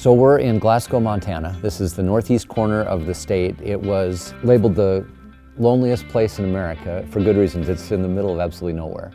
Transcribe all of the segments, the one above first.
So we're in Glasgow, Montana. This is the northeast corner of the state. It was labeled the loneliest place in America for good reasons. It's in the middle of absolutely nowhere.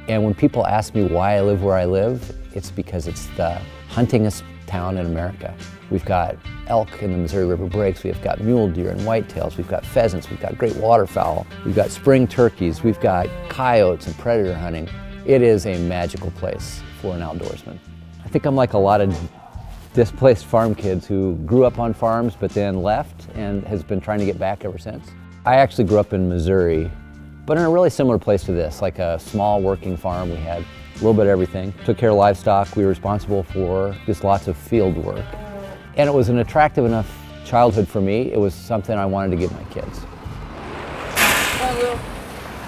And when people ask me why I live where I live, it's because it's the huntingest town in America. We've got elk in the Missouri River breaks, we've got mule deer and whitetails, we've got pheasants, we've got great waterfowl, we've got spring turkeys, we've got coyotes and predator hunting. It is a magical place for an outdoorsman. I think I'm like a lot of displaced farm kids who grew up on farms but then left and has been trying to get back ever since. I actually grew up in Missouri, but in a really similar place to this, like a small working farm. We had a little bit of everything. Took care of livestock. We were responsible for just lots of field work. And it was an attractive enough childhood for me. It was something I wanted to give my kids.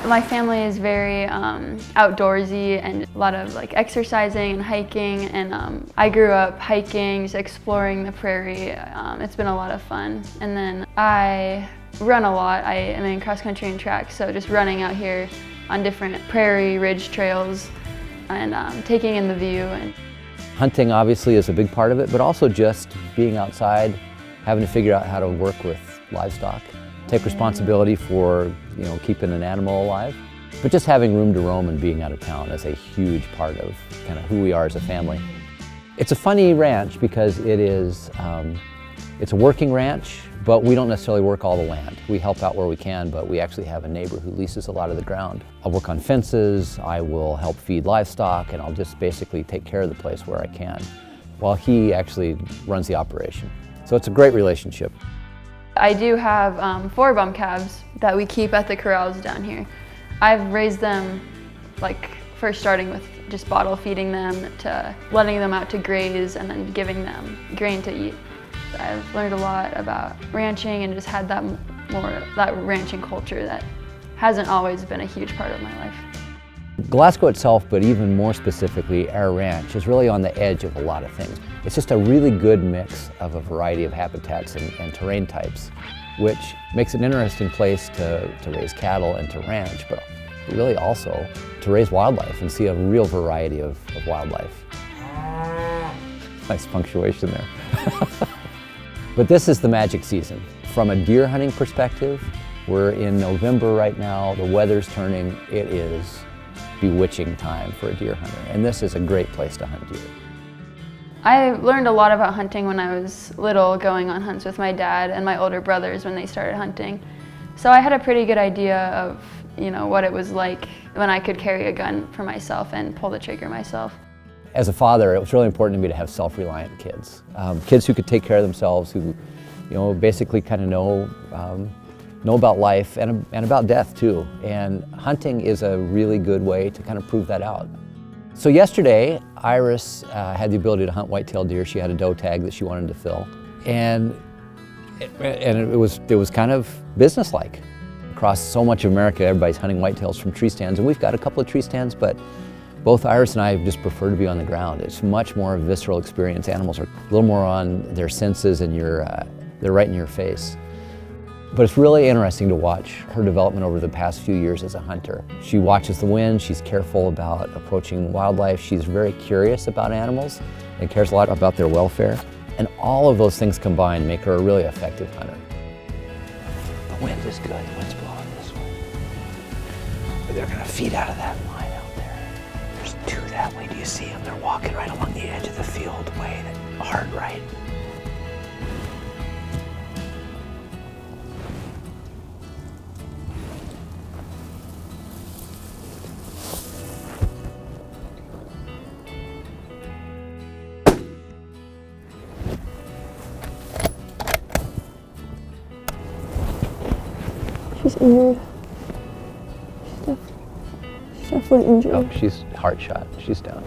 My family is very outdoorsy and a lot of like exercising and hiking, and I grew up hiking, just exploring the prairie. It's been a lot of fun. And then I run a lot. I am in cross country and track, so just running out here on different prairie ridge trails and taking in the view. And hunting obviously is a big part of it, but also just being outside, having to figure out how to work with livestock. Take responsibility for, keeping an animal alive. But just having room to roam and being out of town is a huge part of kind of who we are as a family. It's a funny ranch because it's a working ranch, but we don't necessarily work all the land. We help out where we can, but we actually have a neighbor who leases a lot of the ground. I'll work on fences, I will help feed livestock, and I'll just basically take care of the place where I can, while he actually runs the operation. So it's a great relationship. I do have 4 bum calves that we keep at the corrals down here. I've raised them, first starting with just bottle feeding them to letting them out to graze and then giving them grain to eat. I've learned a lot about ranching and just had that ranching culture that hasn't always been a huge part of my life. Glasgow itself, but even more specifically, our ranch is really on the edge of a lot of things. It's just a really good mix of a variety of habitats and terrain types, which makes it an interesting place to raise cattle and to ranch, but really also to raise wildlife and see a real variety of wildlife. Nice punctuation there. But this is the magic season. From a deer hunting perspective, we're in November right now, the weather's turning, it is bewitching time for a deer hunter, and this is a great place to hunt deer. I learned a lot about hunting when I was little, going on hunts with my dad and my older brothers when they started hunting. So I had a pretty good idea of, what it was like when I could carry a gun for myself and pull the trigger myself. As a father, it was really important to me to have self-reliant kids. Kids who could take care of themselves, who, basically kind of know about life and about death too. And hunting is a really good way to kind of prove that out. So yesterday, Iris had the ability to hunt white-tailed deer. She had a doe tag that she wanted to fill. And it was kind of businesslike. Across so much of America, everybody's hunting whitetails from tree stands, and we've got a couple of tree stands, but both Iris and I just prefer to be on the ground. It's much more a visceral experience. Animals are a little more on their senses, and they're right in your face. But it's really interesting to watch her development over the past few years as a hunter. She watches the wind, she's careful about approaching wildlife, she's very curious about animals and cares a lot about their welfare. And all of those things combined make her a really effective hunter. The wind is good, the wind's blowing this way. But they're gonna feed out of that line out there. There's 2 that way, do you see them? They're walking right along the edge of the field, way hard right. She's injured. She's definitely injured. Oh, she's heart shot. She's down.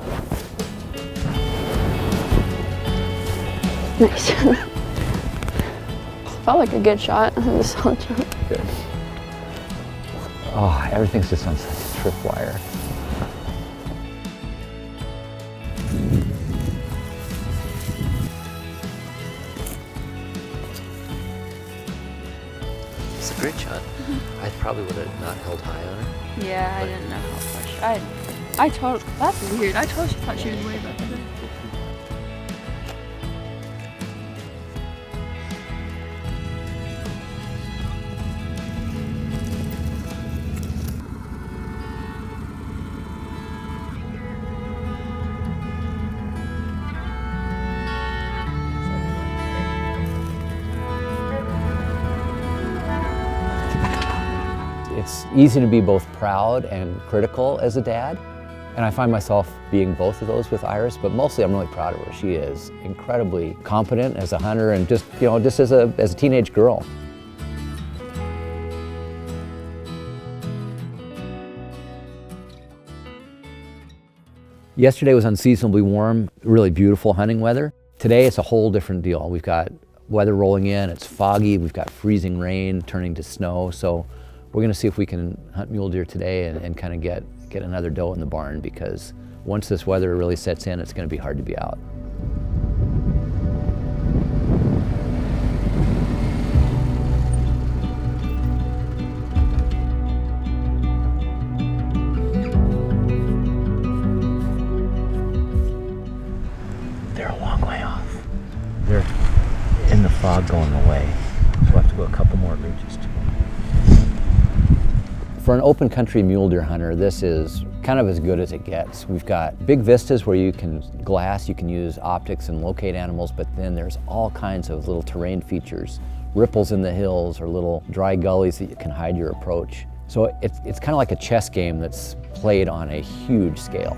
Nice. Felt like a good shot. A solid shot. Good. Oh, everything's just on such a tripwire. It's a great shot. I probably would have not held high on her. Yeah, I didn't know how much. That's weird. I totally thought she was way better. easy to be both proud and critical as a dad. And I find myself being both of those with Iris, but mostly I'm really proud of her. She is incredibly competent as a hunter and just as a teenage girl. Yesterday was unseasonably warm, really beautiful hunting weather. Today it's a whole different deal. We've got weather rolling in, it's foggy, we've got freezing rain turning to snow. So we're gonna see if we can hunt mule deer today and kind of get another doe in the barn, because once this weather really sets in, it's gonna be hard to be out. They're a long way off. They're in the fog going away. So we'll have to go a couple more reaches to them. For an open country mule deer hunter, this is kind of as good as it gets. We've got big vistas where you can use optics and locate animals, but then there's all kinds of little terrain features, ripples in the hills or little dry gullies that you can hide your approach. So it's kind of like a chess game that's played on a huge scale.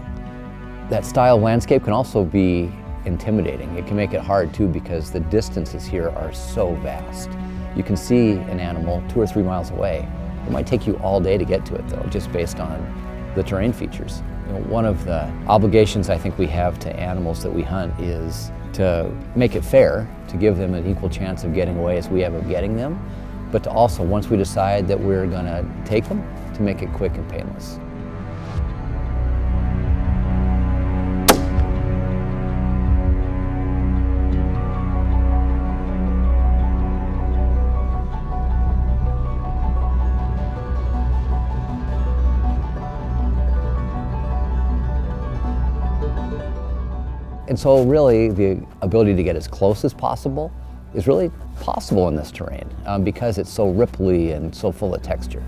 That style of landscape can also be intimidating. It can make it hard too, because the distances here are so vast. You can see an animal 2 or 3 miles away. It might take you all day to get to it though, just based on the terrain features. One of the obligations I think we have to animals that we hunt is to make it fair, to give them an equal chance of getting away as we have of getting them, but to also, once we decide that we're gonna take them, to make it quick and painless. And so really the ability to get as close as possible is really possible in this terrain because it's so ripply and so full of texture.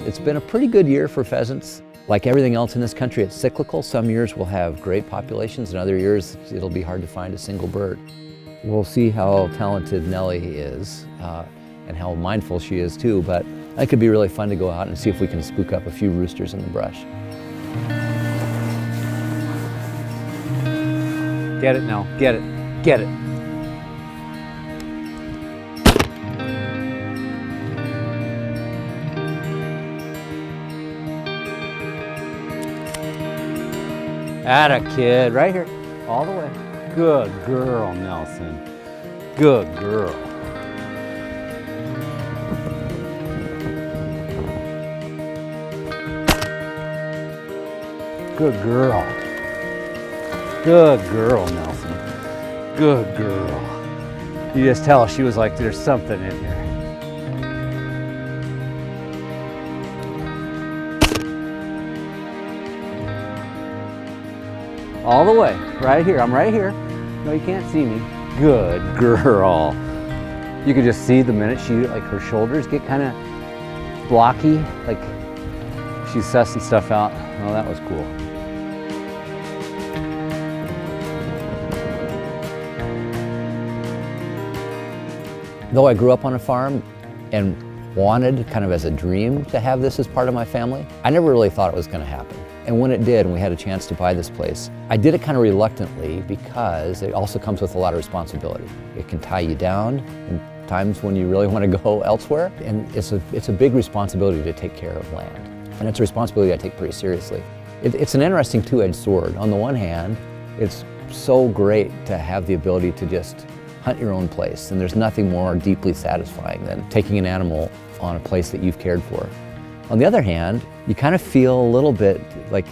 It's been a pretty good year for pheasants. Like everything else in this country, it's cyclical. Some years we'll have great populations, and other years it'll be hard to find a single bird. We'll see how talented Nellie is and how mindful she is too, but it could be really fun to go out and see if we can spook up a few roosters in the brush. Get it now, get it, get it. Atta kid, right here, all the way. Good girl, Nelson. Good girl. Good girl. Good girl, Nelson. Good girl. You just tell she was like, there's something in here. All the way, right here, I'm right here. No, you can't see me. Good girl. You could just see the minute her shoulders get kind of blocky, like she's sussing stuff out. Oh, that was cool. Though I grew up on a farm and wanted kind of as a dream to have this as part of my family, I never really thought it was going to happen. And when it did, and we had a chance to buy this place, I did it kind of reluctantly because it also comes with a lot of responsibility. It can tie you down in times when you really want to go elsewhere, and it's a big responsibility to take care of land. And it's a responsibility I take pretty seriously. It's an interesting two-edged sword. On the one hand, it's so great to have the ability to just hunt your own place, and there's nothing more deeply satisfying than taking an animal on a place that you've cared for. On the other hand, you kind of feel a little bit like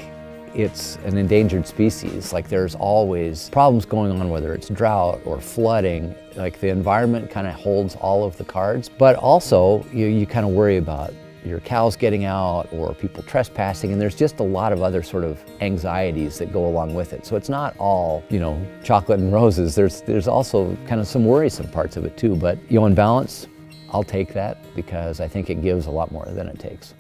it's an endangered species, like there's always problems going on, whether it's drought or flooding, like the environment kind of holds all of the cards, but also you kind of worry about your cows getting out or people trespassing, and there's just a lot of other sort of anxieties that go along with it. So it's not all, chocolate and roses. There's also kind of some worrisome parts of it too, but in balance, I'll take that because I think it gives a lot more than it takes.